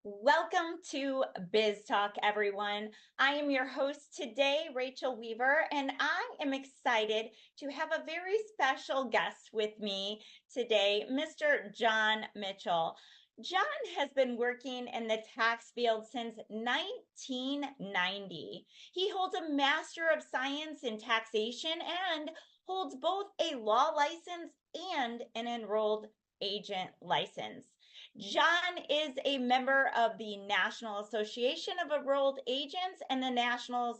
Welcome to Biz Talk, everyone. I am your host today, Rachel Weaver, and I am excited to have a very special guest with me today, Mr. John Mitchell. John has been working in the tax field since 1990. He holds a Master of Science in Taxation and holds both a law license and an enrolled agent license. John is a member of the National Association of Enrolled Agents and the National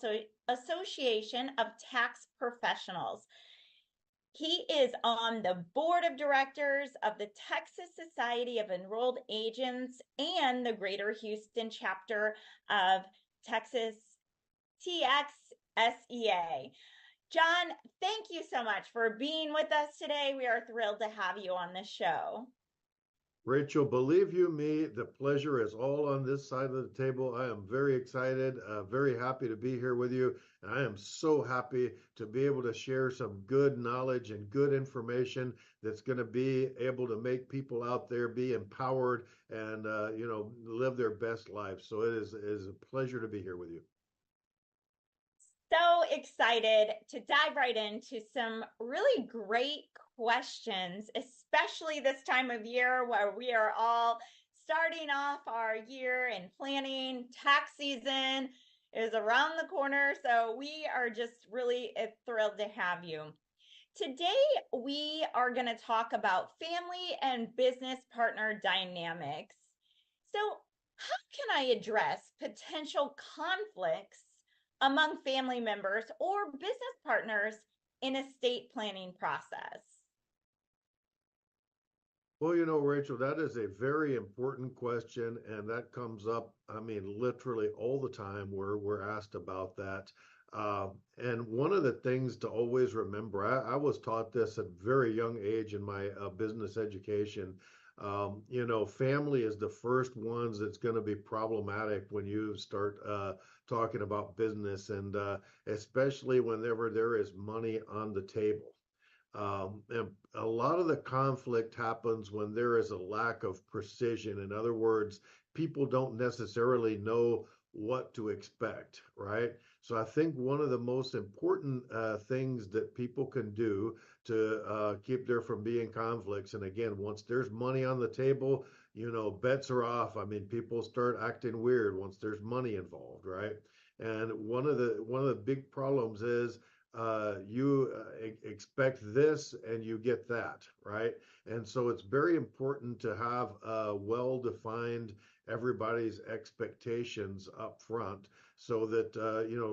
Association of Tax Professionals. He is on the board of directors of the Texas Society of Enrolled Agents and the Greater Houston chapter of Texas TXSEA. John, thank you so much for being with us today. We are thrilled to have you on the show. Rachel, believe you me, the pleasure is all on this side of the table. I am very excited, very happy to be here with you. And I am so happy to be able to share some good knowledge and good information that's going to be able to make people out there be empowered and, live their best lives. So it is a pleasure to be here with you. So excited to dive right into some really great questions, especially this time of year where we are all starting off our year and planning. Tax season is around the corner, so we are just really thrilled to have you. Today, we are going to talk about family and business partner dynamics. So, how can I address potential conflicts among family members or business partners in estate planning process? Well, Rachel, that is a very important question, and that comes up, literally all the time where we're asked about that. And one of the things to always remember, I was taught this at a very young age in my business education. Family is the first ones that's going to be problematic when you start talking about business, and especially whenever there is money on the table. And a lot of the conflict happens when there is a lack of precision. In other words, people don't necessarily know what to expect, right? So I think one of the most important things that people can do to keep there from being conflicts, and again, once there's money on the table, bets are off. People start acting weird once there's money involved, right? And one of the big problems is you expect this and you get that, right? And so it's very important to have well-defined everybody's expectations up front so that,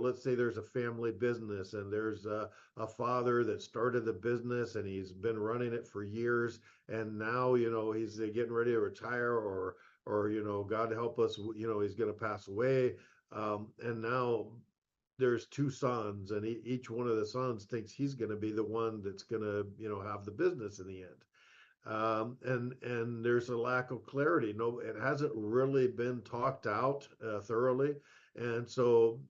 let's say there's a family business and there's a father that started the business and he's been running it for years. And now, he's getting ready to retire or, God help us, he's going to pass away. And now there's two sons, and each one of the sons thinks he's going to be the one that's going to, have the business in the end. And there's a lack of clarity. No, it hasn't really been talked out thoroughly, and so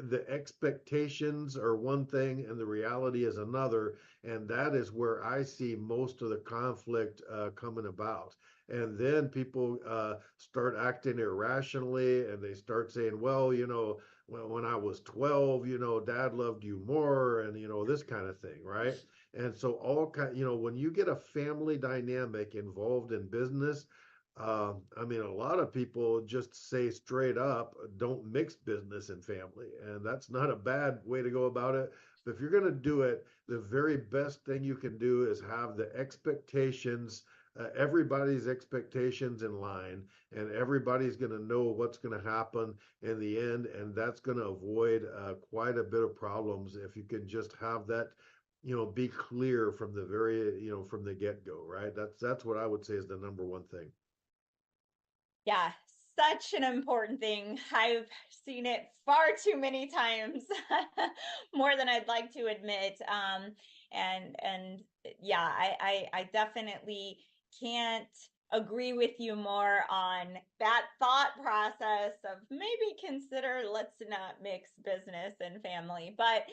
the expectations are one thing, and the reality is another, and that is where I see most of the conflict coming about. And then people start acting irrationally, and they start saying, well, when I was 12, dad loved you more, and, this kind of thing, right? And so when you get a family dynamic involved in business, a lot of people just say straight up, don't mix business and family. And that's not a bad way to go about it. But if you're going to do it, the very best thing you can do is have the expectations, everybody's expectations in line, and everybody's going to know what's going to happen in the end. And that's going to avoid quite a bit of problems if you can just have that, be clear from the from the get-go, right? That's what I would say is the number one thing. Yeah, such an important thing. I've seen it far too many times, more than I'd like to admit. And yeah, I definitely can't agree with you more on that thought process of maybe consider let's not mix business and family. But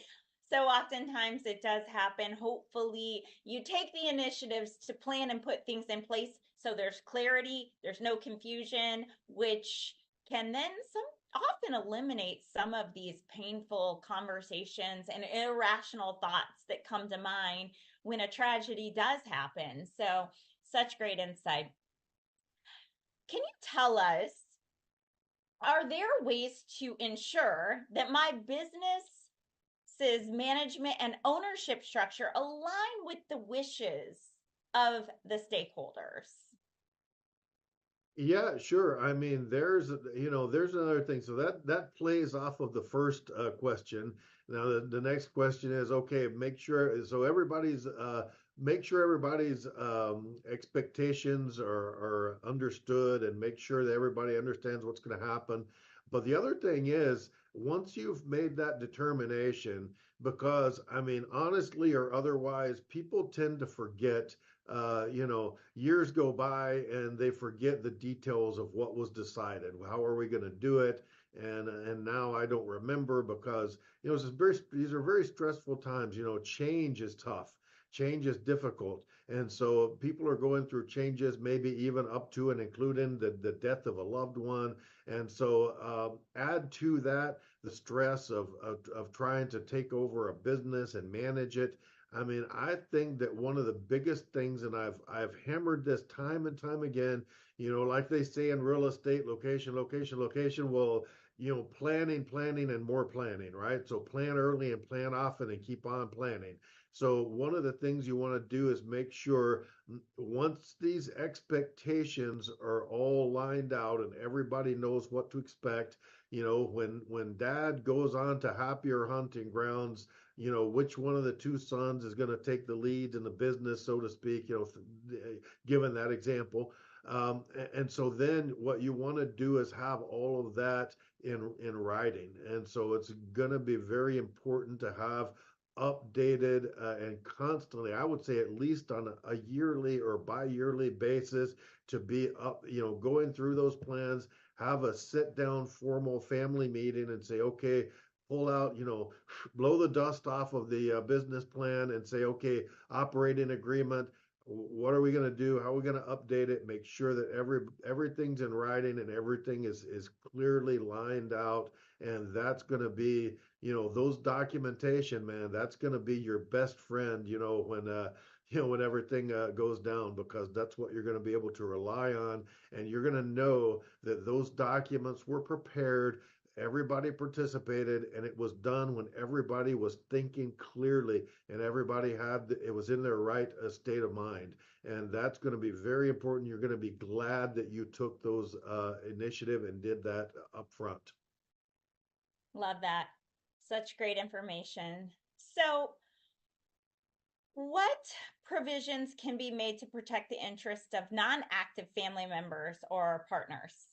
so oftentimes it does happen. Hopefully, you take the initiatives to plan and put things in place So there's clarity, there's no confusion, which can then often eliminate some of these painful conversations and irrational thoughts that come to mind when a tragedy does happen. So, such great insight. Can you tell us, are there ways to ensure that my business's management and ownership structure align with the wishes of the stakeholders? Yeah, sure. I mean, there's another thing. So that plays off of the first question. Now the next question is, okay, make sure everybody's expectations are understood, and make sure that everybody understands what's going to happen. But the other thing is, once you've made that determination, because I mean, honestly or otherwise, people tend to forget. Years go by and they forget the details of what was decided. How are we going to do it? And now I don't remember, because these are very stressful times. Change is tough. Change is difficult. And so people are going through changes, maybe even up to and including the death of a loved one. And so add to that the stress of trying to take over a business and manage it. I mean, I think that one of the biggest things, and I've hammered this time and time again, like they say in real estate, location, location, location. Well, planning, planning, and more planning, right? So plan early and plan often and keep on planning. So one of the things you want to do is make sure, once these expectations are all lined out and everybody knows what to expect, when dad goes on to happier hunting grounds, which one of the two sons is going to take the lead in the business, so to speak, given that example. And so then what you want to do is have all of that in writing. And so it's going to be very important to have updated and constantly, I would say at least on a yearly or bi-yearly basis, to be up, going through those plans, have a sit down formal family meeting and say, okay, pull out, blow the dust off of the business plan and say, okay, operating agreement. What are we going to do? How are we going to update it? Make sure that everything's in writing and everything is clearly lined out. And that's going to be, those documentation, man, that's going to be your best friend, when everything goes down, because that's what you're going to be able to rely on. And you're going to know that those documents were prepared, everybody participated, and it was done when everybody was thinking clearly and everybody it was in their right state of mind. And that's going to be very important. You're going to be glad that you took those initiative and did that up front. Love that. Such great information. So, what provisions can be made to protect the interests of non-active family members or partners?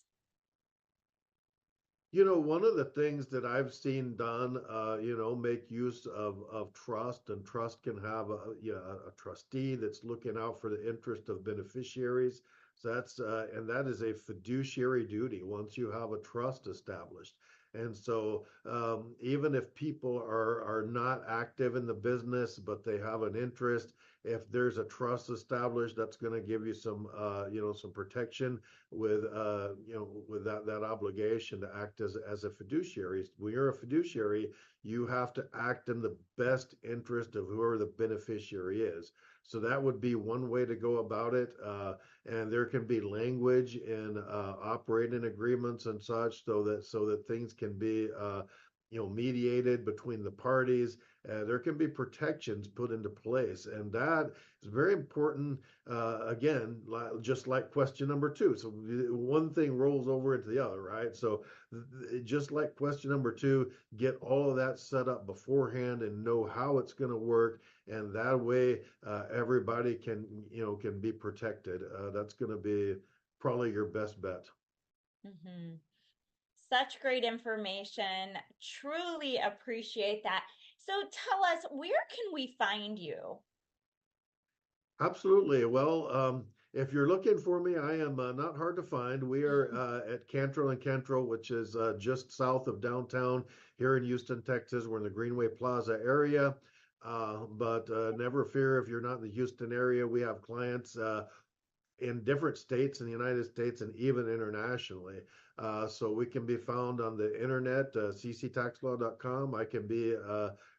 One of the things that I've seen done, make use of trust, and trust can have a trustee that's looking out for the interest of beneficiaries. So and that is a fiduciary duty once you have a trust established. And so even if people are not active in the business, but they have an interest, if there's a trust established, that's going to give you some protection with that obligation to act as a fiduciary. When you're a fiduciary, you have to act in the best interest of whoever the beneficiary is. So that would be one way to go about it. And there can be language in operating agreements and such, so that things can be mediated between the parties. There can be protections put into place, and that is very important. Again, just like question number two. So one thing rolls over into the other, right? So just like question number two, get all of that set up beforehand and know how it's going to work, and that way everybody can be protected. That's going to be probably your best bet. Mm-hmm. Such great information. Truly appreciate that. So tell us, where can we find you? Absolutely. Well, if you're looking for me, I am not hard to find. We are at Cantrell and Cantrell, which is just south of downtown here in Houston, Texas. We're in the Greenway Plaza area. But never fear if you're not in the Houston area. We have clients in different states in the United States and even internationally. So we can be found on the internet, cctaxlaw.com. I can be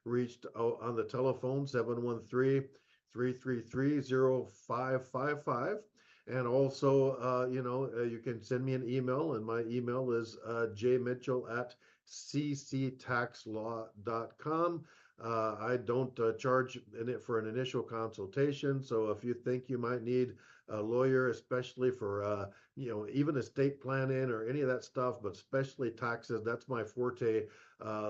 reached on the telephone, 713-333-0555. And also, you can send me an email, and my email is jmitchell@cctaxlaw.com. I don't charge in it for an initial consultation. So if you think you might need a lawyer, especially for, even estate planning or any of that stuff, but especially taxes, that's my forte.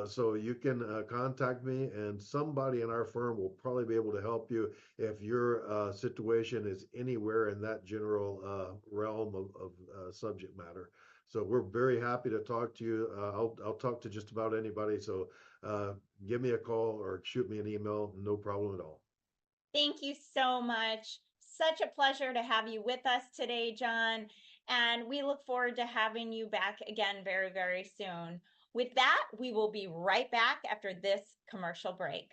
So you can contact me, and somebody in our firm will probably be able to help you if your situation is anywhere in that general realm of subject matter. So we're very happy to talk to you. I'll talk to just about anybody. So give me a call or shoot me an email. No problem at all. Thank you so much. Such a pleasure to have you with us today, John. And we look forward to having you back again very, very soon. With that, we will be right back after this commercial break.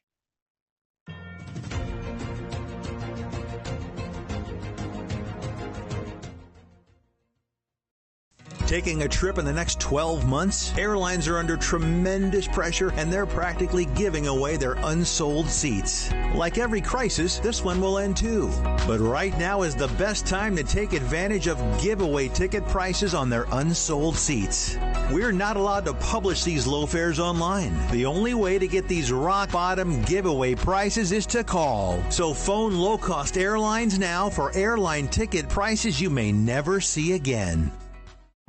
Taking a trip in the next 12 months? Airlines are under tremendous pressure, and they're practically giving away their unsold seats. Like every crisis, this one will end too. But right now is the best time to take advantage of giveaway ticket prices on their unsold seats. We're not allowed to publish these low fares online. The only way to get these rock bottom giveaway prices is to call. So phone low-cost airlines now for airline ticket prices you may never see again.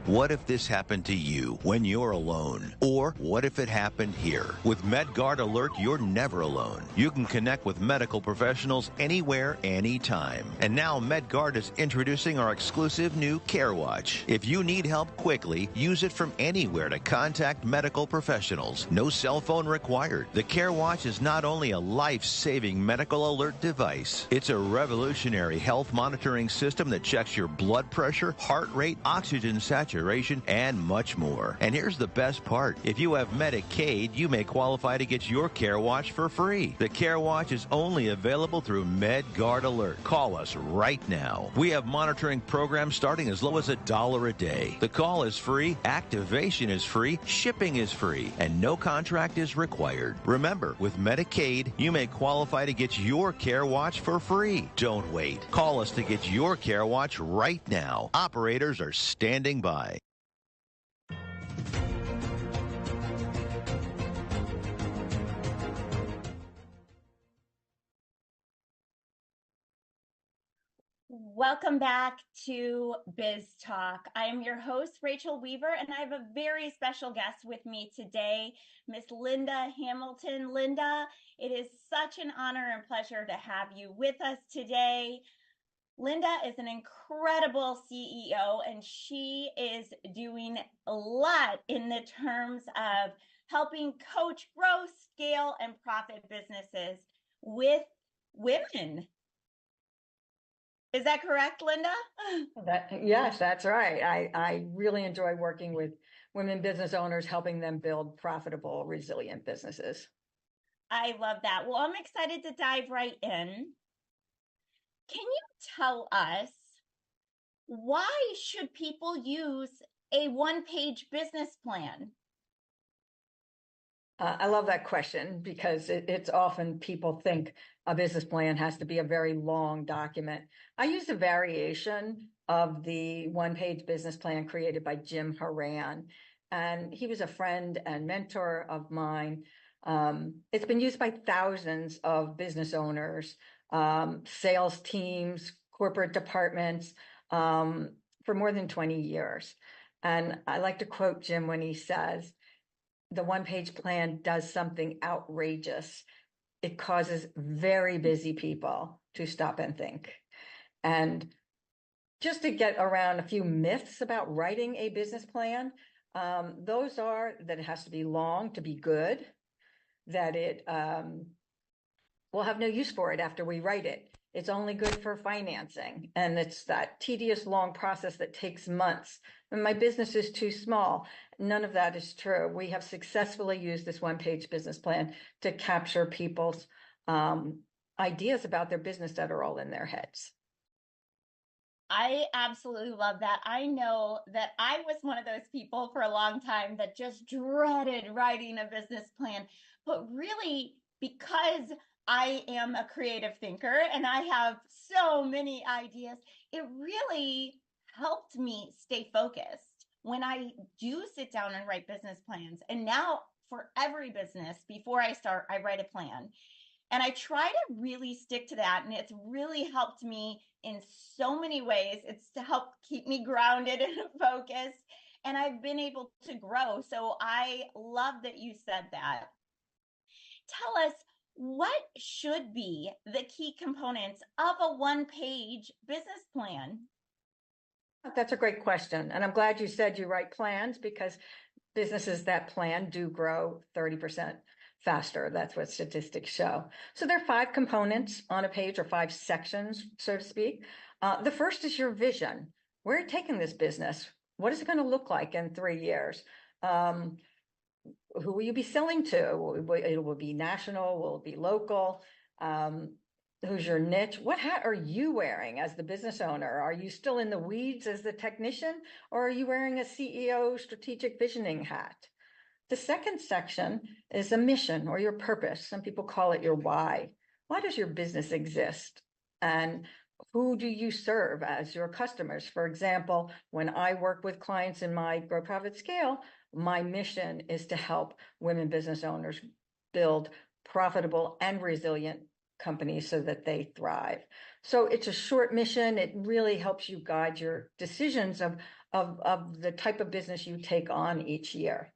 What if this happened to you when you're alone? Or what if it happened here? With MedGuard Alert, you're never alone. You can connect with medical professionals anywhere, anytime. And now MedGuard is introducing our exclusive new Care Watch. If you need help quickly, use it from anywhere to contact medical professionals. No cell phone required. The Care Watch is not only a life-saving medical alert device, it's a revolutionary health monitoring system that checks your blood pressure, heart rate, oxygen saturation, and much more. And here's the best part. If you have Medicaid, you may qualify to get your Care Watch for free. The Care Watch is only available through MedGuard Alert. Call us right now. We have monitoring programs starting as low as $1 a day. The call is free, activation is free, shipping is free, and no contract is required. Remember, with Medicaid, you may qualify to get your Care Watch for free. Don't wait. Call us to get your Care Watch right now. Operators are standing by. Welcome back to Biz Talk. I am your host, Rachel Weaver, and I have a very special guest with me today, Miss Linda Hamilton. Linda, it is such an honor and pleasure to have you with us today. Linda is an incredible CEO, and she is doing a lot in the terms of helping coach, grow, scale, and profit businesses with women. Is that correct, Linda? Yes, that's right. I really enjoy working with women business owners, helping them build profitable, resilient businesses. I love that. Well, I'm excited to dive right in. Can you tell us, why should people use a one-page business plan? I love that question because it's often people think a business plan has to be a very long document. I use a variation of the one-page business plan created by Jim Horan, and he was a friend and mentor of mine. It's been used by thousands of business owners, sales teams, corporate departments, for more than 20 years. And I like to quote Jim when he says, the one-page plan does something outrageous. It causes very busy people to stop and think. And just to get around a few myths about writing a business plan, those are that it has to be long to be good, that it we'll have no use for it after we write it. It's only good for financing. And it's that tedious, long process that takes months. And my business is too small. None of that is true. We have successfully used this one-page business plan to capture people's ideas about their business that are all in their heads. I absolutely love that. I know that I was one of those people for a long time that just dreaded writing a business plan. But really, because I am a creative thinker and I have so many ideas, it really helped me stay focused when I do sit down and write business plans. And now, for every business, before I start, I write a plan. And I try to really stick to that. And it's really helped me in so many ways. It's to help keep me grounded and focused. And I've been able to grow. So I love that you said that. Tell us, what should be the key components of a one-page business plan? That's a great question. And I'm glad you said you write plans, because businesses that plan do grow 30% faster. That's what statistics show. So there are 5 components on a page, or 5 sections, so to speak. The first is your vision. Where are you taking this business? What is it going to look like in 3 years? Who will you be selling to? It will be national, will it be local? Who's your niche? What hat are you wearing as the business owner? Are you still in the weeds as the technician, or are you wearing a CEO strategic visioning hat? The second section is a mission, or your purpose. Some people call it your why. Why does your business exist? And who do you serve as your customers? For example, when I work with clients in my Grow Profit Scale, my mission is to help women business owners build profitable and resilient companies so that they thrive. So it's a short mission. It really helps you guide your decisions of the type of business you take on each year.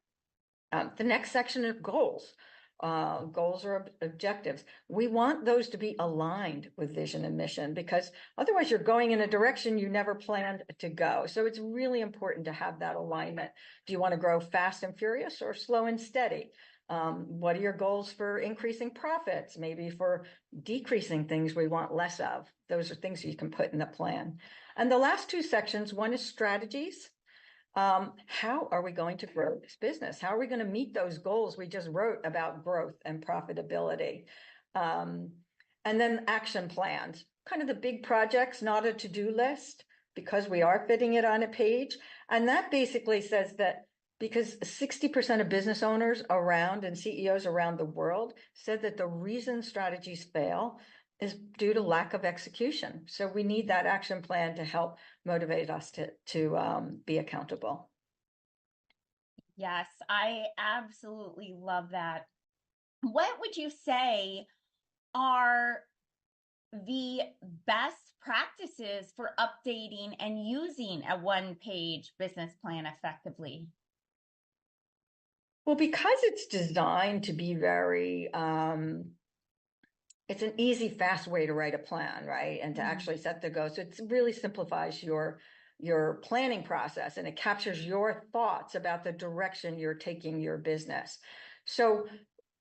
The next section is goals. Goals or objectives. We want those to be aligned with vision and mission, because otherwise you're going in a direction you never planned to go. So it's really important to have that alignment. Do you want to grow fast and furious, or slow and steady? What are your goals for increasing profits? Maybe for decreasing things we want less of. Those are things you can put in the plan. And the last 2 sections, one is strategies. How are we going to grow this business? How are we going to meet those goals we just wrote about growth and profitability? And then action plans, kind of the big projects, not a to-do list, because we are fitting it on a page. And that basically says that, because 60% of business owners around and CEOs around the world said that the reason strategies fail is due to lack of execution. So we need that action plan to help motivate us to be accountable. Yes, I absolutely love that. What would you say are the best practices for updating and using a one-page business plan effectively? Well, because it's designed to be very, it's an easy, fast way to write a plan, right? And to actually set the goals. So it really simplifies your planning process, and it captures your thoughts about the direction you're taking your business. So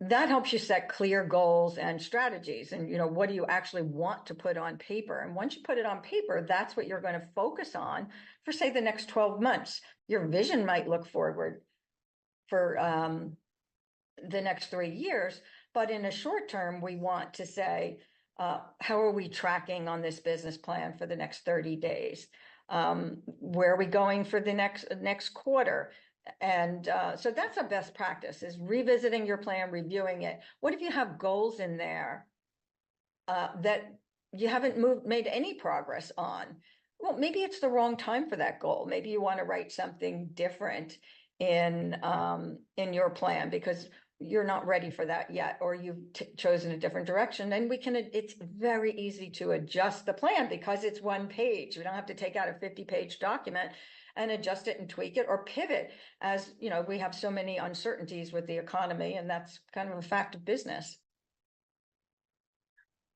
that helps you set clear goals and strategies. And, what do you actually want to put on paper? And once you put it on paper, that's what you're going to focus on for, say, the next 12 months. Your vision might look forward for the next 3 years. But in a short term, we want to say, how are we tracking on this business plan for the next 30 days? Where are we going for the next quarter? And so that's a best practice, is revisiting your plan, reviewing it. What if you have goals in there that you haven't made any progress on? Well, maybe it's the wrong time for that goal. Maybe you want to write something different in your plan, because you're not ready for that yet, or you've chosen a different direction. And it's very easy to adjust the plan, because it's one page. We don't have to take out a 50-page document and adjust it and tweak it or pivot, as we have so many uncertainties with the economy, and that's kind of a fact of business.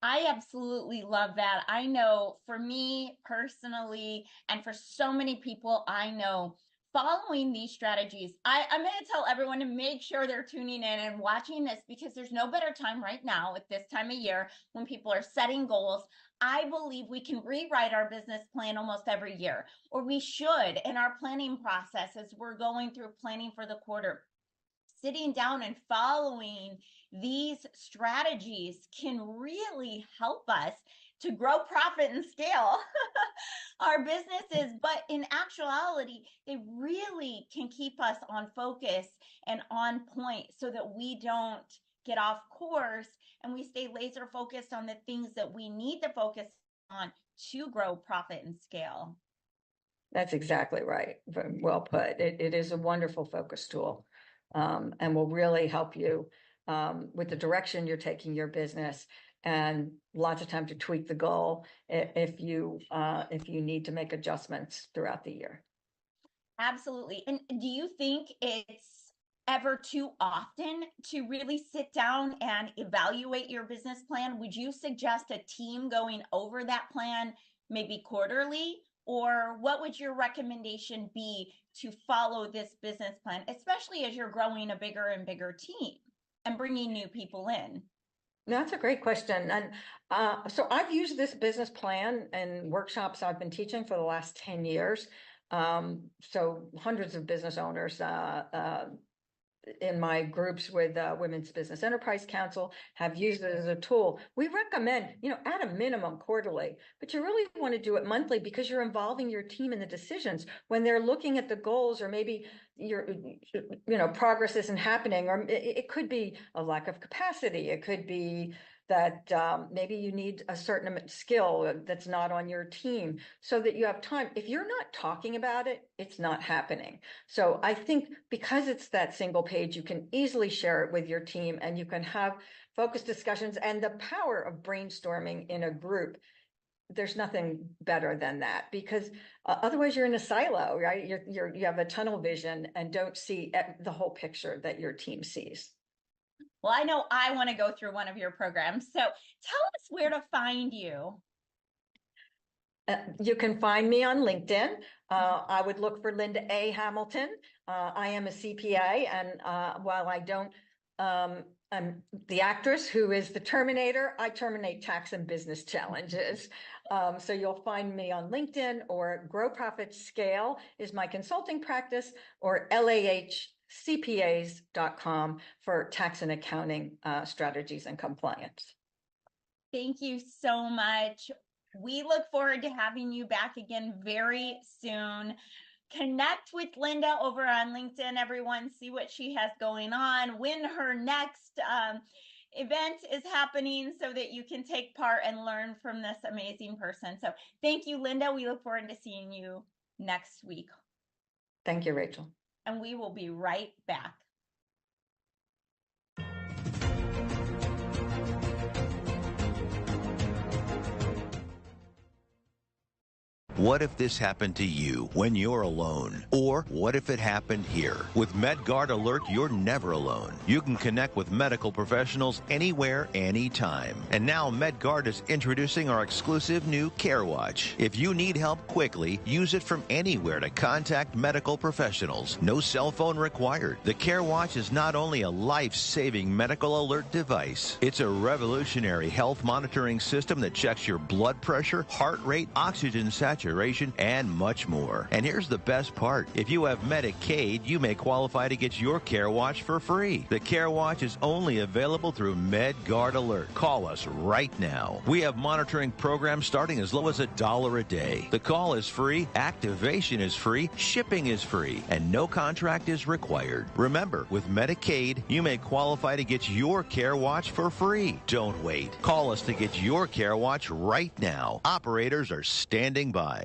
I absolutely love that. I know for me personally, and for so many people I know, following these strategies, I'm going to tell everyone to make sure they're tuning in and watching this, because there's no better time right now at this time of year when people are setting goals. I believe we can rewrite our business plan almost every year, or we should, in our planning process as we're going through planning for the quarter. Sitting down and following these strategies can really help us to grow profit and scale our businesses, but in actuality, they really can keep us on focus and on point so that we don't get off course and we stay laser focused on the things that we need to focus on to grow profit and scale. That's exactly right. Very well put. It is a wonderful focus tool, and will really help you with the direction you're taking your business, and lots of time to tweak the goal if you need to make adjustments throughout the year. Absolutely. And do you think it's ever too often to really sit down and evaluate your business plan? Would you suggest a team going over that plan maybe quarterly? Or what would your recommendation be to follow this business plan, especially as you're growing a bigger and bigger team and bringing new people in? That's a great question. And so I've used this business plan in workshops I've been teaching for the last 10 years. So hundreds of business owners in my groups with Women's Business Enterprise Council have used it as a tool. We recommend, at a minimum quarterly, but you really want to do it monthly because you're involving your team in the decisions when they're looking at the goals, or maybe your, progress isn't happening, or it could be a lack of capacity. It could be that maybe you need a certain skill that's not on your team, so that you have time. If you're not talking about it, it's not happening. So I think because it's that single page, you can easily share it with your team, and you can have focused discussions. And the power of brainstorming in a group, there's nothing better than that, because otherwise you're in a silo, right? You have a tunnel vision and don't see the whole picture that your team sees. Well, I know I want to go through one of your programs. So tell us where to find you. You can find me on LinkedIn. I would look for Linda A. Hamilton. I am a CPA, and while I don't, I'm the actress who is the Terminator. I terminate tax and business challenges. So you'll find me on LinkedIn, or Grow Profit Scale is my consulting practice, or lahcpas.com for tax and accounting strategies and compliance. Thank you so much. We look forward to having you back again very soon. Connect with Linda over on LinkedIn, everyone. See what she has going on, when her next event is happening, so that you can take part and learn from this amazing person. So thank you, Linda. We look forward to seeing you next week. Thank you, Rachel. And we will be right back. What if this happened to you when you're alone? Or what if it happened here? With MedGuard Alert, you're never alone. You can connect with medical professionals anywhere, anytime. And now MedGuard is introducing our exclusive new Care Watch. If you need help quickly, use it from anywhere to contact medical professionals. No cell phone required. The Care Watch is not only a life-saving medical alert device, it's a revolutionary health monitoring system that checks your blood pressure, heart rate, oxygen saturation, and much more. And here's the best part. If you have Medicaid, you may qualify to get your Care Watch for free. The Care Watch is only available through MedGuard Alert. Call us right now. We have monitoring programs starting as low as $1 a day. The call is free, activation is free, shipping is free, and no contract is required. Remember, with Medicaid, you may qualify to get your Care Watch for free. Don't wait. Call us to get your Care Watch right now. Operators are standing by.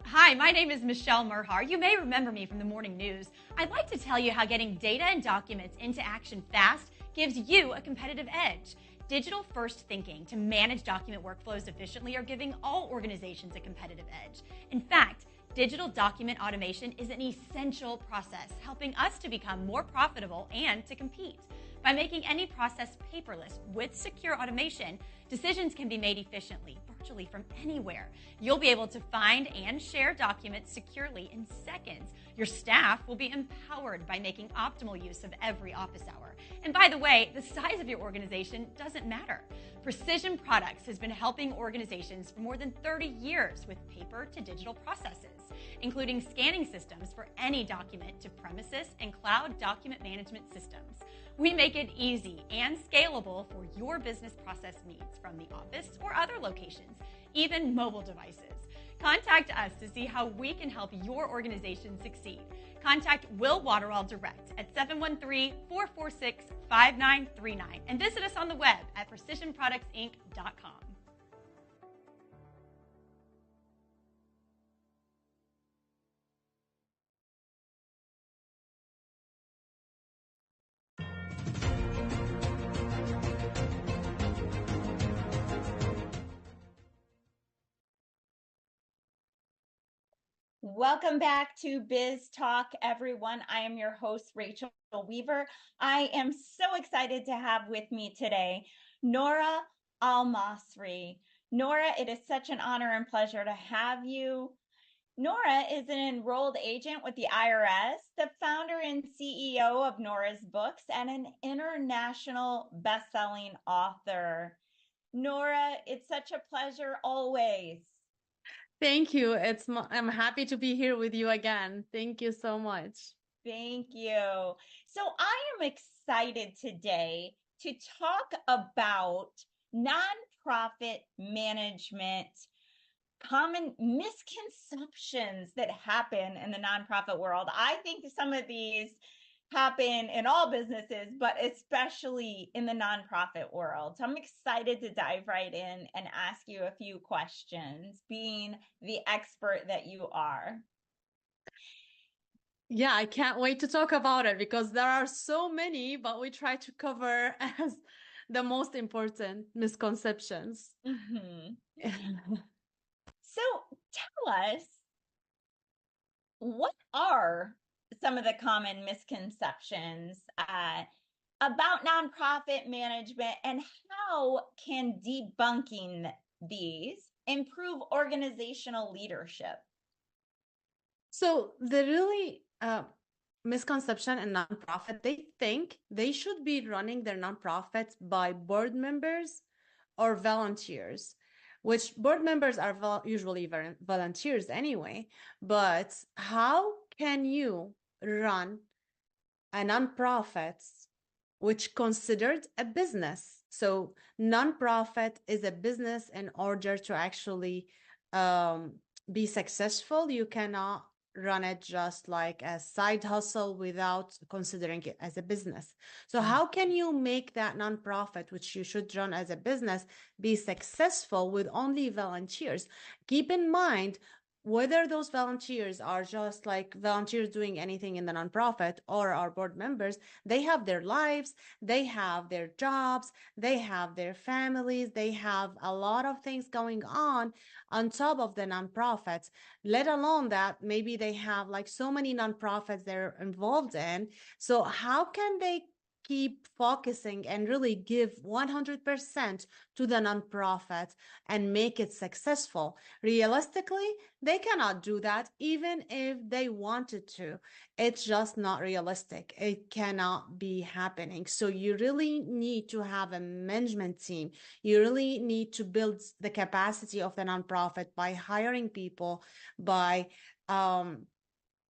Hi, my name is Michelle Merhar. You may remember me from the morning news. I'd like to tell you how getting data and documents into action fast gives you a competitive edge. Digital-first thinking to manage document workflows efficiently are giving all organizations a competitive edge. In fact, digital document automation is an essential process, helping us to become more profitable and to compete. By making any process paperless with secure automation, decisions can be made efficiently, virtually from anywhere. You'll be able to find and share documents securely in seconds. Your staff will be empowered by making optimal use of every office hour. And by the way, the size of your organization doesn't matter. Precision Products has been helping organizations for more than 30 years with paper to digital processes, including scanning systems for any document to premises and cloud document management systems. We make it easy and scalable for your business process needs from the office or other locations, even mobile devices. Contact us to see how we can help your organization succeed. Contact Will Waterall direct at 713-446-5939 and visit us on the web at precisionproductsinc.com. Welcome back to Biz Talk, everyone. I am your host, Rachel Weaver. I am so excited to have with me today Nora Al-Masri. Nora, it is such an honor and pleasure to have you. Nora is an enrolled agent with the IRS, the founder and CEO of Nora's Books, and an international best-selling author. Nora, it's such a pleasure always. Thank you. I'm happy to be here with you again. Thank you so much. Thank you. So I am excited today to talk about nonprofit management, common misconceptions that happen in the nonprofit world. I think some of these happen in all businesses, but especially in the nonprofit world. So I'm excited to dive right in and ask you a few questions, being the expert that you are. Yeah, I can't wait to talk about it because there are so many, but we try to cover as the most important misconceptions. Mm-hmm. So tell us, what are some of the common misconceptions about nonprofit management, and how can debunking these improve organizational leadership? So the really misconception in nonprofit, they think they should be running their nonprofits by board members or volunteers, which board members are usually volunteers anyway. But how can you run a nonprofit which considered a business? So nonprofit is a business. In order to actually be successful, you cannot run it just like a side hustle without considering it as a business. So how can you make that nonprofit, which you should run as a business, be successful with only volunteers? Keep in mind, whether those volunteers are just like volunteers doing anything in the nonprofit or are board members, they have their lives, they have their jobs, they have their families, they have a lot of things going on top of the nonprofits, let alone that maybe they have like so many nonprofits they're involved in. So how can they keep focusing and really give 100% to the nonprofit and make it successful? Realistically, they cannot do that even if they wanted to. It's just not realistic. It cannot be happening. So you really need to have a management team. You really need to build the capacity of the nonprofit by hiring people, by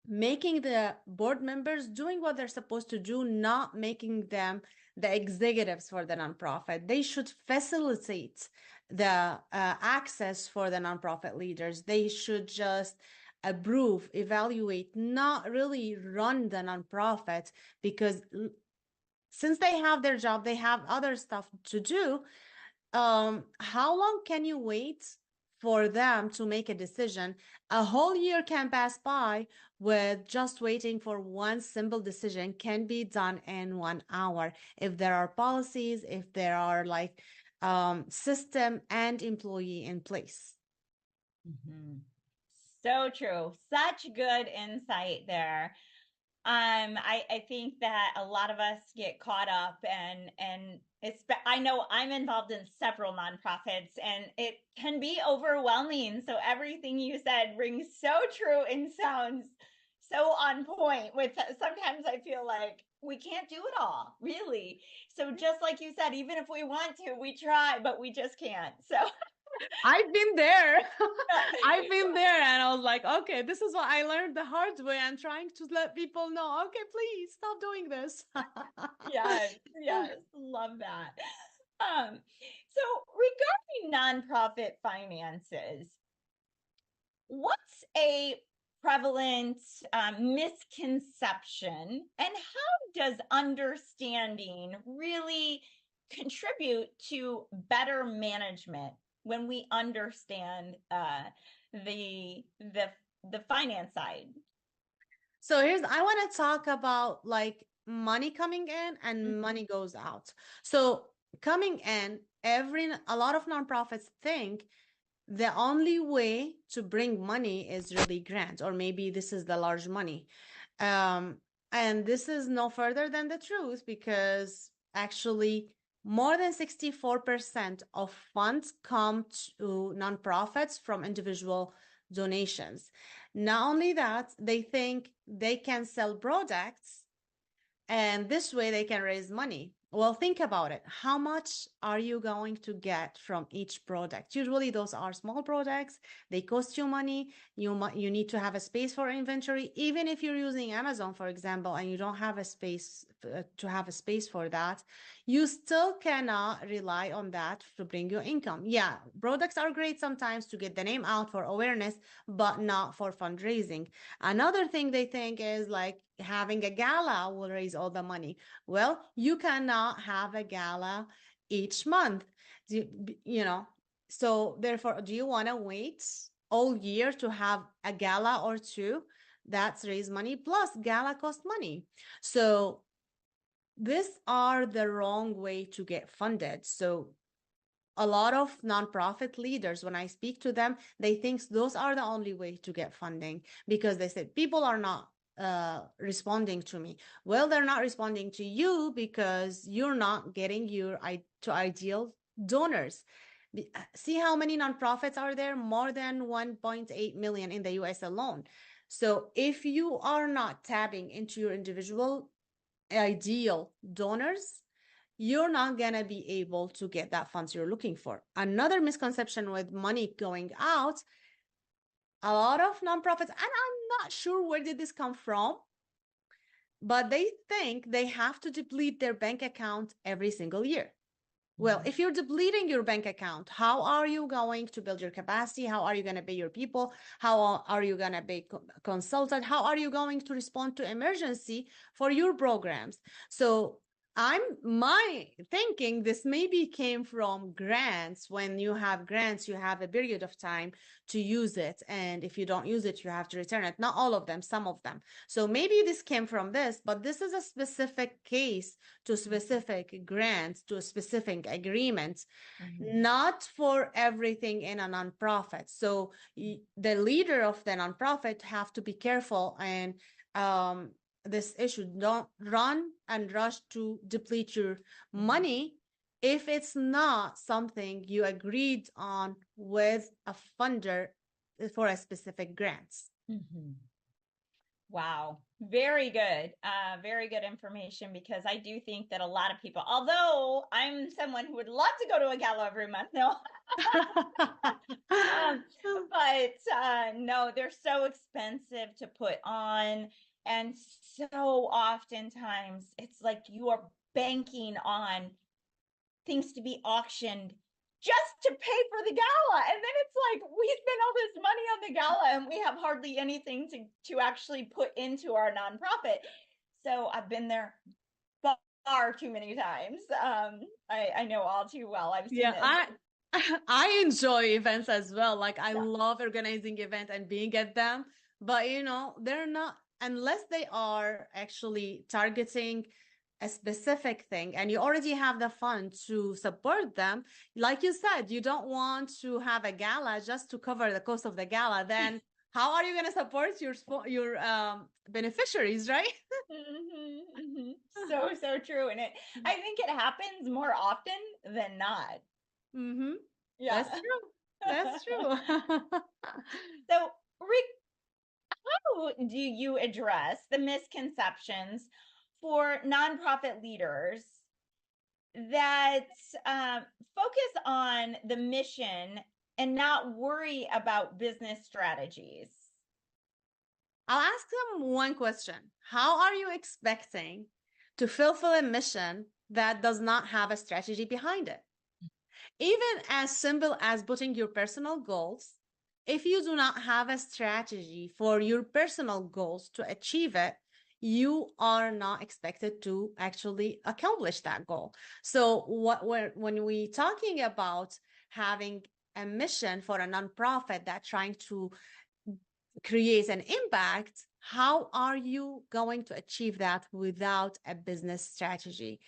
making the board members doing what they're supposed to do, not making them the executives for the nonprofit. They should facilitate the access for the nonprofit leaders. They should just approve, evaluate, not really run the nonprofit, because since they have their job, they have other stuff to do. How long can you wait for them to make a decision? A whole year can pass by with just waiting for one simple decision. Can be done in 1 hour if there are policies, if there are like system and employee in place. Mm-hmm. So true. Such good insight there. I think that a lot of us get caught up, and I know I'm involved in several nonprofits, and it can be overwhelming. So everything you said rings so true and sounds so on point. With sometimes I feel like we can't do it all, really. So just like you said, even if we want to, we try, but we just can't. So I've been there. I've been there, and I was like, okay, this is what I learned the hard way. I'm trying to let people know, okay, please stop doing this. Yes, yes, love that. So regarding nonprofit finances, what's a prevalent misconception, and how does understanding really contribute to better management when we understand the the the finance side? So I want to talk about like money coming in and money goes out. So coming in, a lot of nonprofits think the only way to bring money is really grants, or maybe this is the large money. And this is no further than the truth, because actually more than 64% of funds come to nonprofits from individual donations. Not only that, they think they can sell products and this way they can raise money. Well, think about it. How much are you going to get from each product? Usually those are small products. They cost you money. You need to have a space for inventory. Even if you're using Amazon, for example, and you don't have a space for that, you still cannot rely on that to bring you income. Yeah, products are great sometimes to get the name out for awareness, but not for fundraising. Another thing they think is like having a gala will raise all the money. Well, you cannot have a gala each month, so therefore, do you want to wait all year to have a gala or two? That's raise money, plus gala cost money. So these are the wrong way to get funded. So a lot of nonprofit leaders, when I speak to them, they think those are the only way to get funding, because they said people are not responding to me. Well, they're not responding to you because you're not getting to ideal donors. See how many nonprofits are there? More than 1.8 million in the US alone. So if you are not tapping into your individual ideal donors, you're not going to be able to get that funds you're looking for. Another misconception with money going out, a lot of nonprofits, and I'm not sure where did this come from, but they think they have to deplete their bank account every single year. Well, if you're depleting your bank account, how are you going to build your capacity? How are you going to pay your people? How are you going to be consulted? How are you going to respond to emergency for your programs? So my thinking, this maybe came from grants. When you have grants, you have a period of time to use it. And if you don't use it, you have to return it. Not all of them, some of them. So maybe this came from this, but this is a specific case to specific grants, to specific agreements, not for everything in a nonprofit. So the leader of the nonprofit have to be careful and this issue. Don't run and rush to deplete your money if it's not something you agreed on with a funder for a specific grants. Wow. Very good. Very good information, because I do think that a lot of people, although I'm someone who would love to go to a gala every month, no, but no, they're so expensive to put on. And so oftentimes it's like you are banking on things to be auctioned just to pay for the gala. And then it's like, we spend all this money on the gala and we have hardly anything to actually put into our nonprofit. So I've been there far too many times. I know all too well. I've seen I enjoy events as well. Like I love organizing events and being at them, but they're not, unless they are actually targeting a specific thing and you already have the fund to support them. Like you said, you don't want to have a gala just to cover the cost of the gala. Then how are you going to support your beneficiaries, right? So true. And I think it happens more often than not. Yeah, that's true. So Rick, how do you address the misconceptions for nonprofit leaders that focus on the mission and not worry about business strategies? I'll ask them one question. How are you expecting to fulfill a mission that does not have a strategy behind it? Even as simple as putting your personal goals, if you do not have a strategy for your personal goals to achieve it, you are not expected to actually accomplish that goal. So when we talking about having a mission for a nonprofit that trying to create an impact, how are you going to achieve that without a business strategy?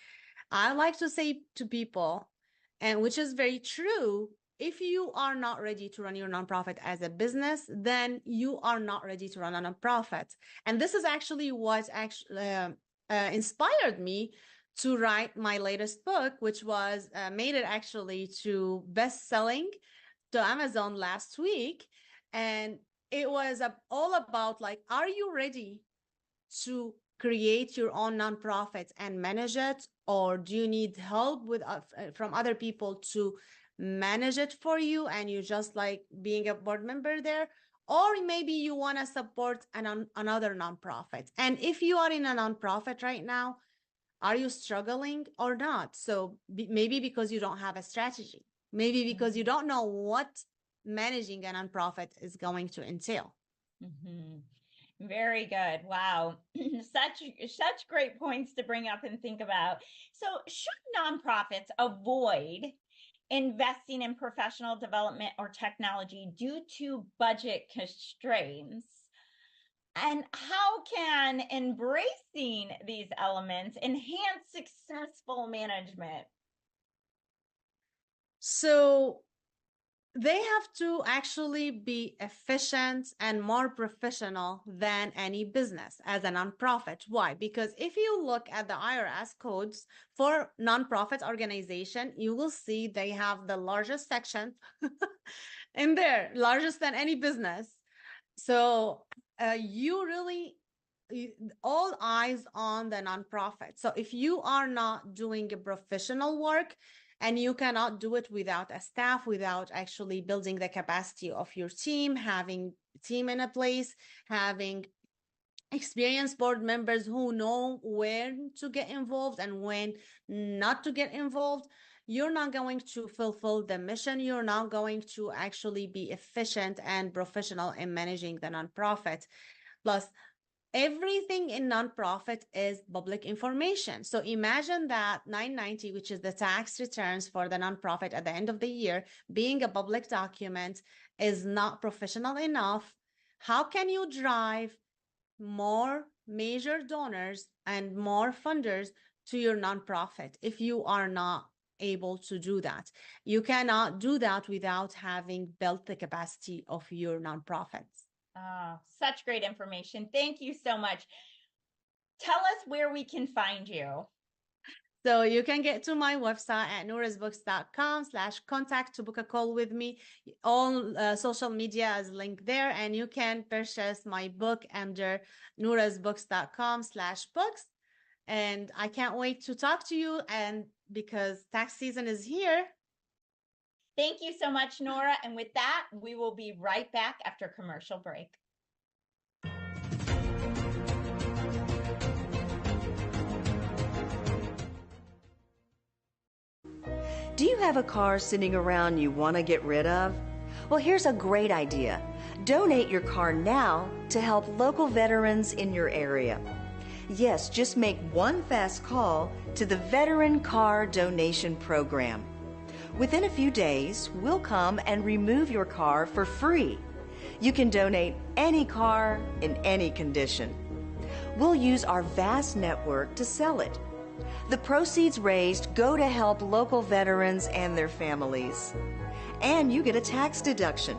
I like to say to people, and which is very true, if you are not ready to run your nonprofit as a business, then you are not ready to run a nonprofit. And this is actually what inspired me to write my latest book, which was made it actually to best-selling to Amazon last week. And it was all about like, are you ready to create your own nonprofit and manage it, or do you need help with from other people to manage it for you and you just like being a board member there? Or maybe you want to support another nonprofit. And if you are in a nonprofit right now, are you struggling or not? So maybe because you don't have a strategy, maybe because you don't know what managing a nonprofit is going to entail. Mm-hmm. Very good. Wow. Such great points to bring up and think about. So should nonprofits avoid investing in professional development or technology due to budget constraints? And how can embracing these elements enhance successful management? So they have to actually be efficient and more professional than any business as a nonprofit. Why? Because if you look at the IRS codes for nonprofit organization, you will see they have the largest section in there, largest than any business. So you really all eyes on the nonprofit. So if you are not doing a professional work, and you cannot do it without a staff, without actually building the capacity of your team, having team in a place, having experienced board members who know when to get involved and when not to get involved, you're not going to fulfill the mission. You're not going to actually be efficient and professional in managing the nonprofit. Plus, everything in nonprofit is public information. So imagine that 990, which is the tax returns for the nonprofit at the end of the year, being a public document is not professional enough. How can you drive more major donors and more funders to your nonprofit if you are not able to do that? You cannot do that without having built the capacity of your nonprofits. Oh, such great information. Thank you so much. Tell us where we can find you. So you can get to my website at noorasbooks.com/contact to book a call with me. All social media is linked there, and you can purchase my book under noorasbooks.com/books. And I can't wait to talk to you, and because tax season is here. Thank you so much, Nora. And with that, we will be right back after commercial break. Do you have a car sitting around you want to get rid of? Well, here's a great idea. Donate your car now to help local veterans in your area. Yes, just make one fast call to the Veteran Car Donation Program. Within a few days, we'll come and remove your car for free. You can donate any car in any condition. We'll use our vast network to sell it. The proceeds raised go to help local veterans and their families. And you get a tax deduction.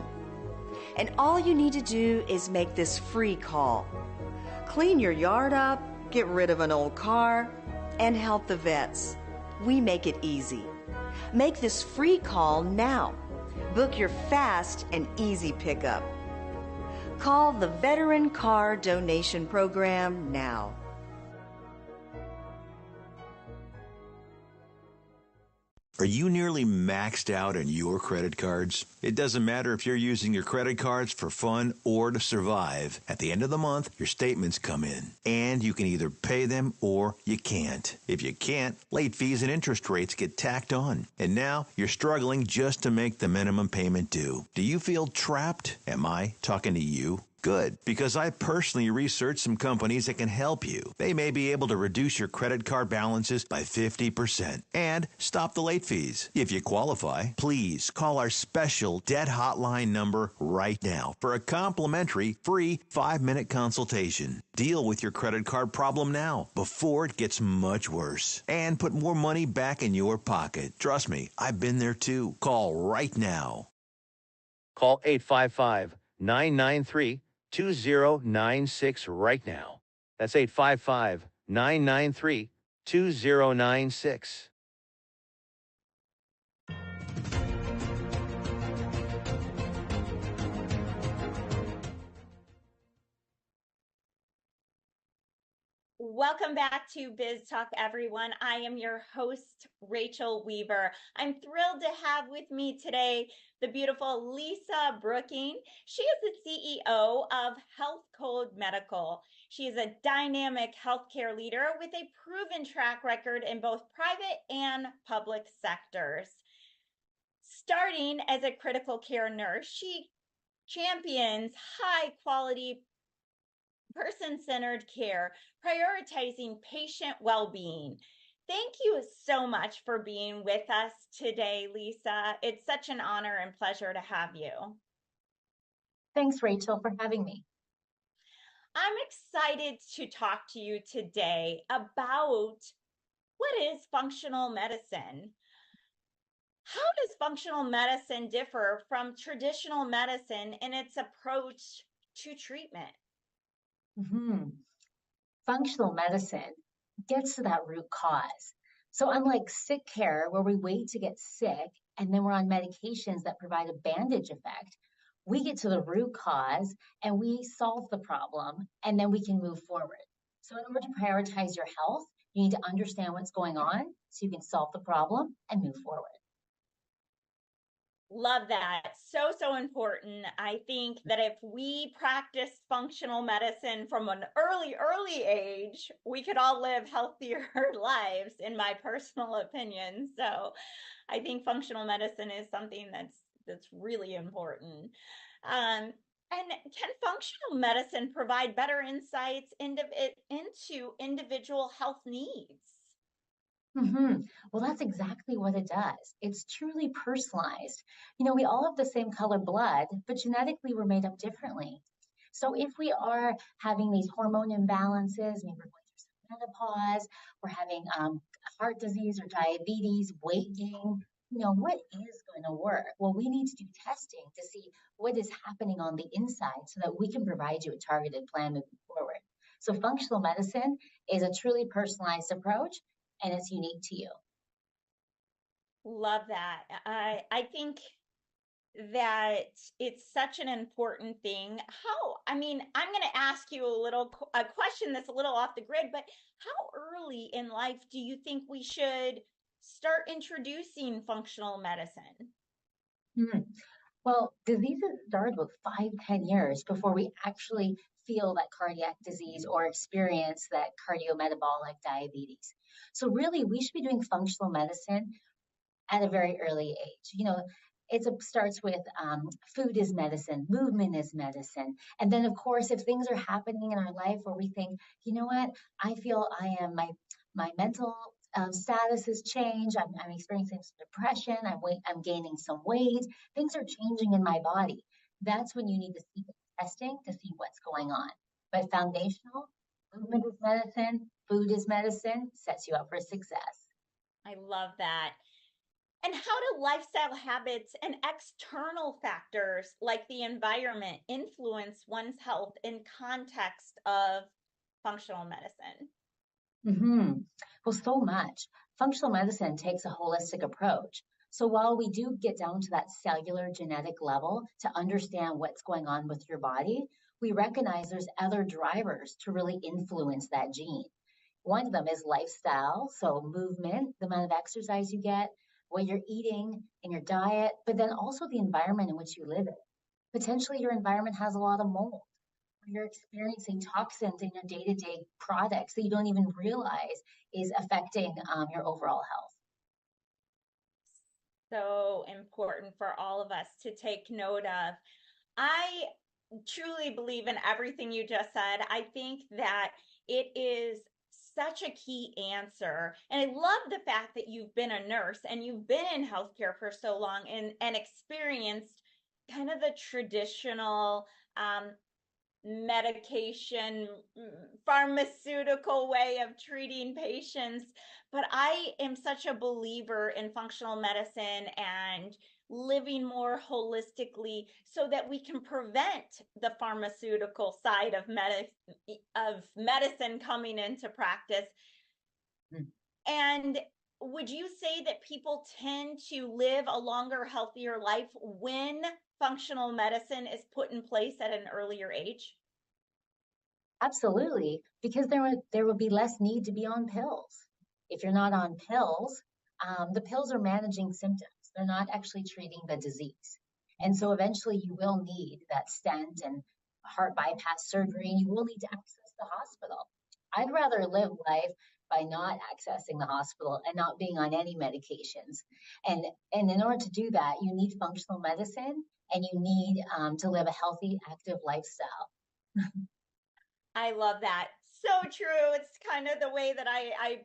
And all you need to do is make this free call. Clean your yard up, get rid of an old car, and help the vets. We make it easy. Make this free call now. Book your fast and easy pickup. Call the Veteran Car Donation Program now. Are you nearly maxed out on your credit cards? It doesn't matter if you're using your credit cards for fun or to survive. At the end of the month, your statements come in, and you can either pay them or you can't. If you can't, late fees and interest rates get tacked on. And now you're struggling just to make the minimum payment due. Do you feel trapped? Am I talking to you? Good, because I personally researched some companies that can help you. They may be able to reduce your credit card balances by 50% and stop the late fees. If you qualify, please call our special debt hotline number right now for a complimentary free 5-minute consultation. Deal with your credit card problem now before it gets much worse and put more money back in your pocket. Trust me, I've been there too. Call right now. Call 855-993-2096 right now. That's 855-993-2096. Welcome back to Biz Talk, everyone. I am your host, Rachel Weaver. I'm thrilled to have with me today the beautiful Lisa Brooking. She is the CEO of Health Code Medical. She is a dynamic healthcare leader with a proven track record in both private and public sectors. Starting as a critical care nurse, she champions high-quality person-centered care, prioritizing patient well-being. Thank you so much for being with us today, Lisa. It's such an honor and pleasure to have you. Thanks, Rachel, for having me. I'm excited to talk to you today about what is functional medicine. How does functional medicine differ from traditional medicine in its approach to treatment? Functional medicine gets to that root cause. So unlike sick care, where we wait to get sick and then we're on medications that provide a bandage effect, we get to the root cause and we solve the problem and then we can move forward. So in order to prioritize your health, you need to understand what's going on so you can solve the problem and move forward. Love that. So important. I think that if we practice functional medicine from an early age, we could all live healthier lives, in my personal opinion. So I think functional medicine is something that's really important. And can functional medicine provide better insights into individual health needs? Well, that's exactly what it does. It's truly personalized. We all have the same color blood, but genetically we're made up differently. So if we are having these hormone imbalances, maybe we're going through some menopause, we're having heart disease or diabetes, weight gain, what is going to work? Well, we need to do testing to see what is happening on the inside so that we can provide you a targeted plan moving forward. So functional medicine is a truly personalized approach, and it's unique to you. Love that. I think that it's such an important thing. I'm going to ask you a question that's a little off the grid, but how early in life do you think we should start introducing functional medicine? Well, diseases start with 5-10 years before we actually feel that cardiac disease or experience that cardiometabolic diabetes. So really, we should be doing functional medicine at a very early age. It starts with food is medicine, movement is medicine. And then, of course, if things are happening in our life where we think, I feel my mental status has changed. I'm experiencing some depression. I'm gaining some weight. Things are changing in my body. That's when you need to seek testing to see what's going on. But foundational, movement is medicine, food is medicine, sets you up for success. I love that. And how do lifestyle habits and external factors like the environment influence one's health in context of functional medicine? Well, so much. Functional medicine takes a holistic approach. So while we do get down to that cellular genetic level to understand what's going on with your body, we recognize there's other drivers to really influence that gene. One of them is lifestyle, so movement, the amount of exercise you get, what you're eating in your diet, but then also the environment in which you live in. Potentially your environment has a lot of mold. You're experiencing toxins in your day-to-day products that you don't even realize is affecting your overall health. So important for all of us to take note of. I truly believe in everything you just said. I think that it is such a key answer. And I love the fact that you've been a nurse and you've been in healthcare for so long and experienced kind of the traditional medication, pharmaceutical way of treating patients. But I am such a believer in functional medicine and living more holistically so that we can prevent the pharmaceutical side of medicine coming into practice. And would you say that people tend to live a longer, healthier life when functional medicine is put in place at an earlier age? Absolutely, because there will be less need to be on pills. If you're not on pills, the pills are managing symptoms. They're not actually treating the disease. And so eventually you will need that stent and heart bypass surgery, and you will need to access the hospital. I'd rather live life by not accessing the hospital and not being on any medications. And in order to do that, you need functional medicine and you need to live a healthy, active lifestyle. I love that. So true. It's kind of the way that I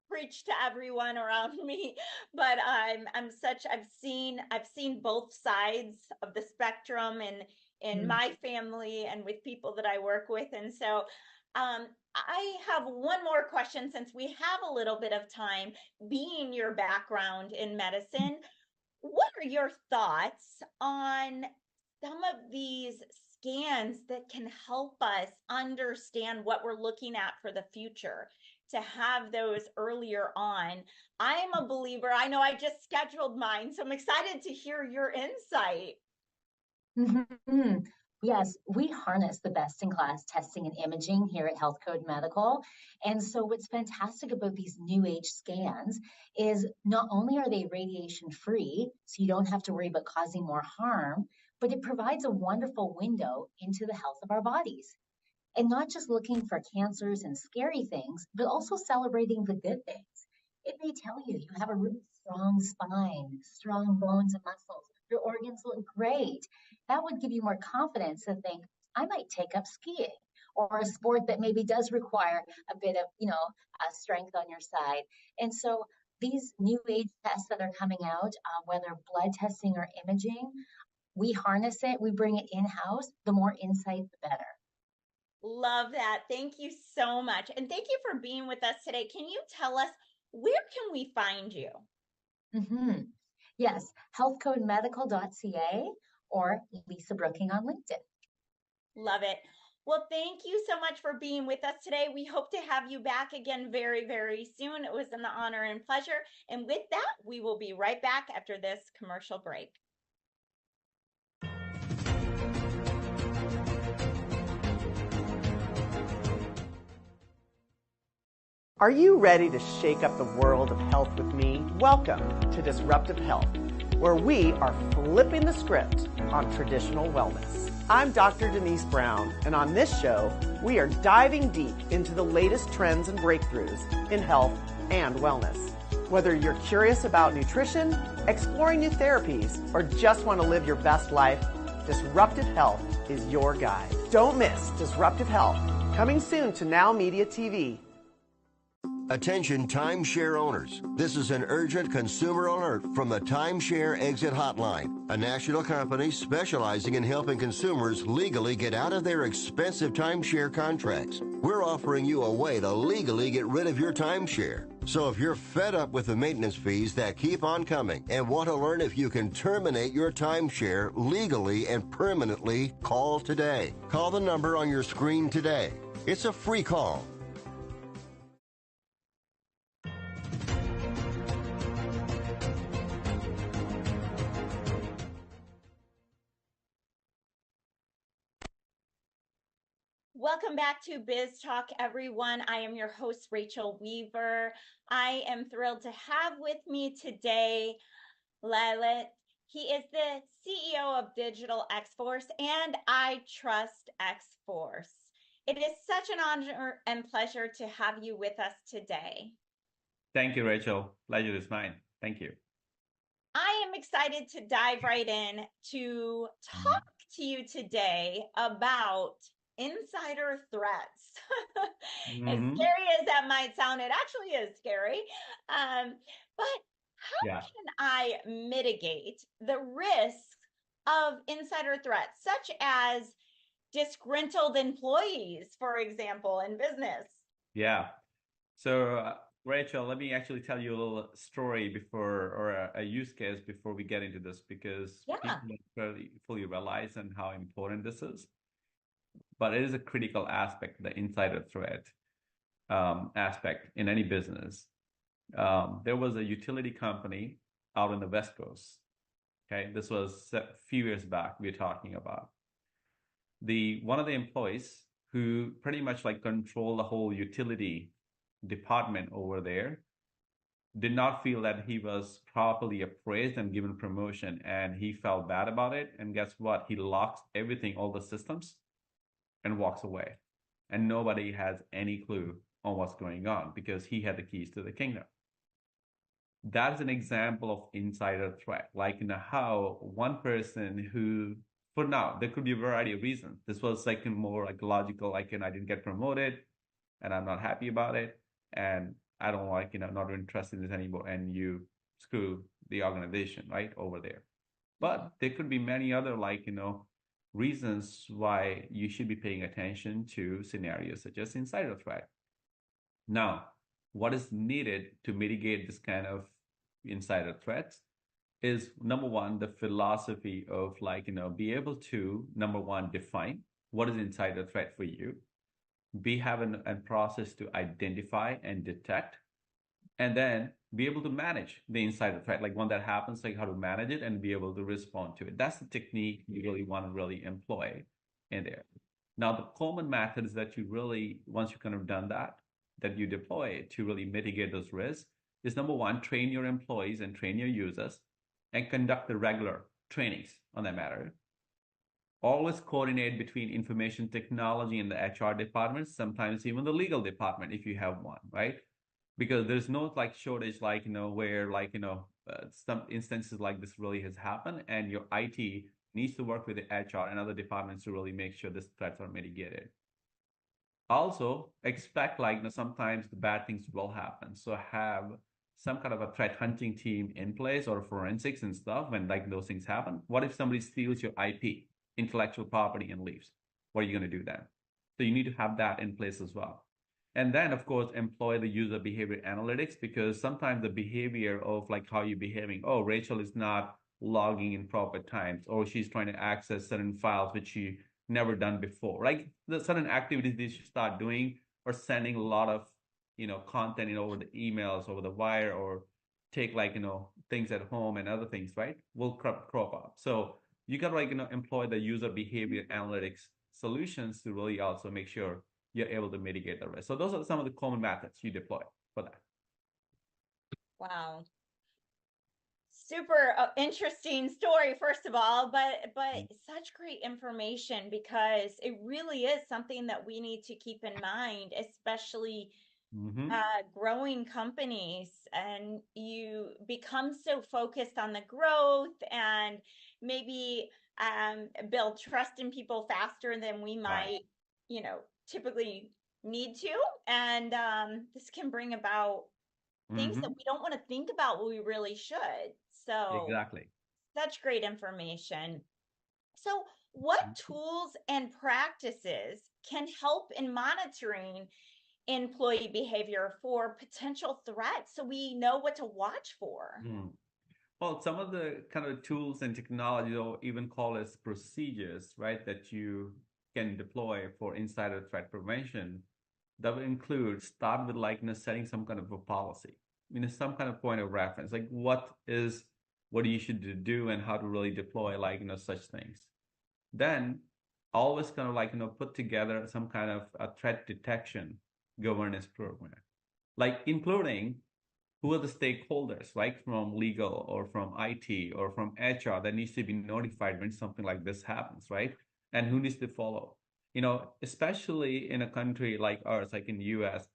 preach to everyone around me, but I've seen both sides of the spectrum in my family and with people that I work with. And so I have one more question since we have a little bit of time. Being your background in medicine, what are your thoughts on some of these scans that can help us understand what we're looking at for the future, to have those earlier on? I'm a believer. I know I just scheduled mine, so I'm excited to hear your insight. Mm-hmm. Yes, we harness the best-in-class testing and imaging here at Health Code Medical. And so what's fantastic about these new age scans is not only are they radiation-free, so you don't have to worry about causing more harm, but it provides a wonderful window into the health of our bodies. And not just looking for cancers and scary things, but also celebrating the good things. It may tell you have a really strong spine, strong bones and muscles, your organs look great. That would give you more confidence to think, I might take up skiing or a sport that maybe does require a bit of, strength on your side. And so these new age tests that are coming out, whether blood testing or imaging, we harness it, we bring it in-house. The more insight, the better. Love that. Thank you so much. And thank you for being with us today. Can you tell us, where can we find you? Mm-hmm. Yes, healthcodemedical.ca or Lisa Brooking on LinkedIn. Love it. Well, thank you so much for being with us today. We hope to have you back again very, very soon. It was an honor and pleasure. And with that, we will be right back after this commercial break. Are you ready to shake up the world of health with me? Welcome to Disruptive Health, where we are flipping the script on traditional wellness. I'm Dr. Denise Brown, and on this show, we are diving deep into the latest trends and breakthroughs in health and wellness. Whether you're curious about nutrition, exploring new therapies, or just want to live your best life, Disruptive Health is your guide. Don't miss Disruptive Health, coming soon to NowMedia TV. Attention timeshare owners. This is an urgent consumer alert from the Timeshare Exit Hotline, a national company specializing in helping consumers legally get out of their expensive timeshare contracts. We're offering you a way to legally get rid of your timeshare. So if you're fed up with the maintenance fees that keep on coming and want to learn if you can terminate your timeshare legally and permanently, call today. Call the number on your screen today. It's a free call. Welcome Welcome back to Biz Talk, everyone. I am your host, Rachel Weaver. I am thrilled to have with me today Lalit. He is the CEO of Digital X-Force and I Trust X-Force. It is such an honor and pleasure to have you with us today. Thank you, Rachel. Pleasure is mine. Thank you. I am excited to dive right in to talk to you today about insider threats. As scary as that might sound, it actually is scary. But how can I mitigate the risks of insider threats, such as disgruntled employees, for example, in business? Yeah. So, Rachel, let me actually tell you a little story before, or a use case before we get into this, because people don't fully realize and how important this is. But it is a critical aspect, the insider threat aspect in any business. There was a utility company out in the West Coast. Okay, this was a few years back we're talking about. One of the employees who pretty much like control the whole utility department over there did not feel that he was properly appraised and given promotion, and he felt bad about it. And guess what? He locks everything, all the systems, and walks away. And nobody has any clue on what's going on because he had the keys to the kingdom. That's an example of insider threat, like how one person who, for now, there could be a variety of reasons. This was like more like logical, like, I didn't get promoted and I'm not happy about it. And I don't like, not interested in this anymore. And you screw the organization, right, over there. But there could be many other, like, reasons why you should be paying attention to scenarios such as insider threat. Now, what is needed to mitigate this kind of insider threats is, number one, the philosophy of be able to, number one, define what is insider threat for you. B, have a process to identify and detect, and then be able to manage the insider threat, like when that happens, like how to manage it and be able to respond to it. That's the technique you really want to really employ in there. Now, the common methods that you really, once you kind of done that you deploy to really mitigate those risks is, number one, train your employees and train your users and conduct the regular trainings on that matter. Always coordinate between information technology and the HR department, sometimes even the legal department if you have one, right? Because there's no shortage, where some instances like this really has happened, and your IT needs to work with the HR and other departments to really make sure these threats are mitigated. Also, expect sometimes the bad things will happen. So have some kind of a threat hunting team in place, or forensics and stuff when those things happen. What if somebody steals your IP, intellectual property, and leaves? What are you going to do then? So you need to have that in place as well. And then, of course, employ the user behavior analytics, because sometimes the behavior of how you're behaving, oh, Rachel is not logging in proper times, or she's trying to access certain files which she never done before. The certain activities they should start doing, or sending a lot of content over the emails, over the wire, or take things at home and other things, right, will crop up. So you got to employ the user behavior analytics solutions to really also make sure you're able to mitigate the risk. So those are some of the common methods you deploy for that. Wow. Super interesting story, first of all, but such great information, because it really is something that we need to keep in mind, especially growing companies, and you become so focused on the growth and maybe build trust in people faster than we might, typically need to. And this can bring about things that we don't want to think about, but we really should. So exactly, such great information. So what tools and practices can help in monitoring employee behavior for potential threats, so we know what to watch for? Well, some of the kind of tools and technology, or even call as procedures, right, that you can deploy for insider threat prevention, that will include, start with setting some kind of a policy, some kind of point of reference, what you should do and how to really deploy such things. Then always kind of like, put together some kind of a threat detection governance program, like including who are the stakeholders, like from legal or from IT or from HR that needs to be notified when something like this happens, right? And who needs to follow. Especially in a country like ours, like in the US,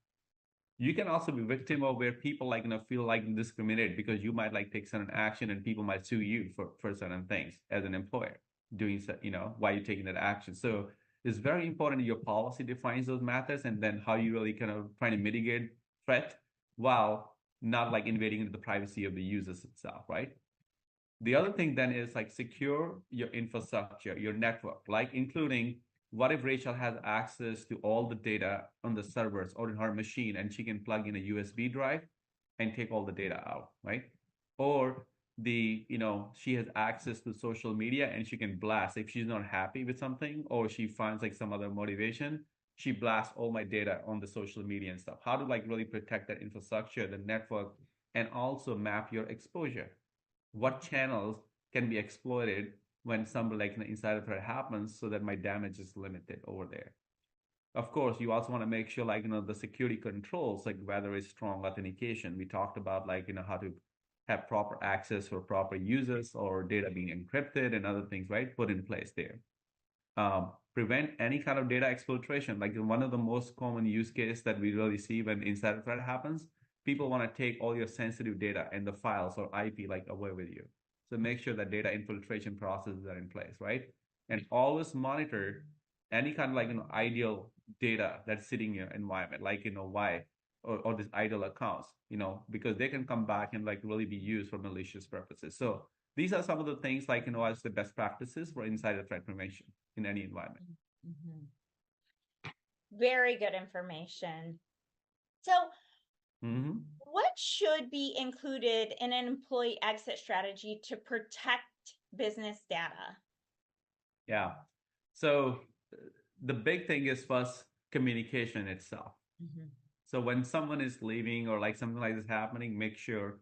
you can also be victim of where people like feel like discriminated because you might like take certain action and people might sue you for certain things as an employer doing why you're taking that action. So it's very important your policy defines those matters and then how you really kind of trying to mitigate threat while not like invading into the privacy of the users itself, right? The other thing then is like secure your infrastructure, your network, like including what if Rachel has access to all the data on the servers or in her machine and she can plug in a USB drive and take all the data out, right? Or she has access to social media and she can blast if she's not happy with something or she finds like some other motivation, she blasts all my data on the social media and stuff. How to like really protect that infrastructure, the network, and also map your exposure. What channels can be exploited when some like an insider threat happens so that my damage is limited over there. Of course, you also want to make sure like, the security controls, like whether it's strong authentication. We talked about like, how to have proper access for proper users or data being encrypted and other things, right? Put in place there. Prevent any kind of data exfiltration. Like one of the most common use case that we really see when insider threat happens, people want to take all your sensitive data and the files or IP like away with you. So make sure that data infiltration processes are in place, right? And always monitor any kind of like ideal data that's sitting in your environment, like why or this idle accounts, because they can come back and like really be used for malicious purposes. So these are some of the things like as the best practices for insider threat prevention in any environment. Mm-hmm. Very good information. So what should be included in an employee exit strategy to protect business data? Yeah. So the big thing is first communication itself. Mm-hmm. So when someone is leaving or like something like this happening, make sure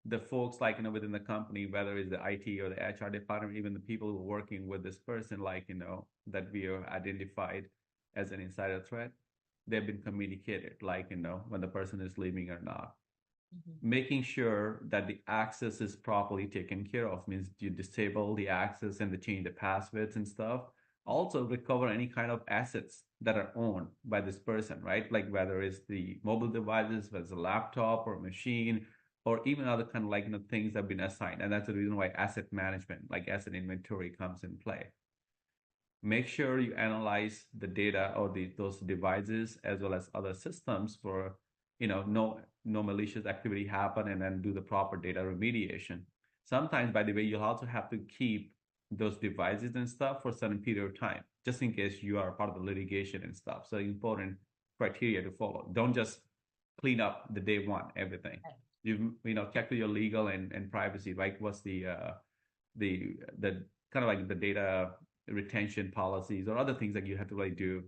the folks like, within the company, whether it's the IT or the HR department, even the people who are working with this person, like, that we are identified as an insider threat, they've been communicated, like, when the person is leaving or not. Mm-hmm. Making sure that the access is properly taken care of means you disable the access and change the passwords and stuff. Also recover any kind of assets that are owned by this person, right? Like whether it's the mobile devices, whether it's a laptop or machine, or even other kind of like things that have been assigned. And that's the reason why asset management, like asset inventory, comes in play. Make sure you analyze the data or those devices as well as other systems for no malicious activity happen, and then do the proper data remediation. Sometimes, by the way, you'll also have to keep those devices and stuff for a certain period of time, just in case you are part of the litigation and stuff. So important criteria to follow. Don't just clean up the day one everything. You check with your legal and privacy, right? What's the kind of like the data retention policies or other things that you have to really do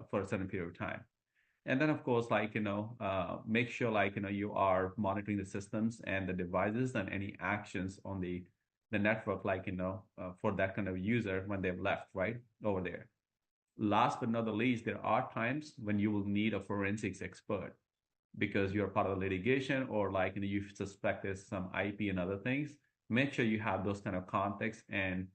for a certain period of time. And then of course, like, make sure like, you are monitoring the systems and the devices and any actions on the network, like, for that kind of user when they've left, right, over there. Last but not the least, there are times when you will need a forensics expert because you're part of the litigation or like, you suspect there's some IP and other things. Make sure you have those kind of contexts and,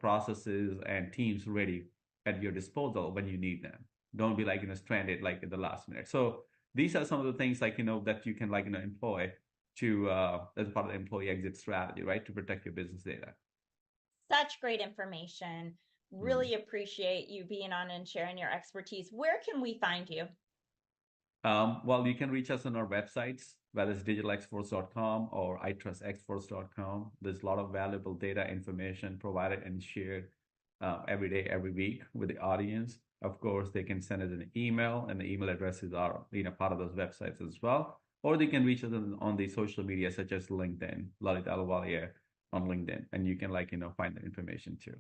processes and teams ready at your disposal when you need them. Don't be like, stranded like at the last minute. So these are some of the things like, that you can like, employ to as part of the employee exit strategy, right? To protect your business data. Such great information. Really appreciate you being on and sharing your expertise. Where can we find you? Well, you can reach us on our websites, whether it's digitalxforce.com or itrustxforce.com. There's a lot of valuable data information provided and shared every day, every week with the audience. Of course, they can send us an email, and the email addresses are part of those websites as well. Or they can reach us on the social media such as LinkedIn, Lalit Alwalia on LinkedIn, and you can find that information too.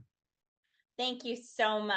Thank you so much.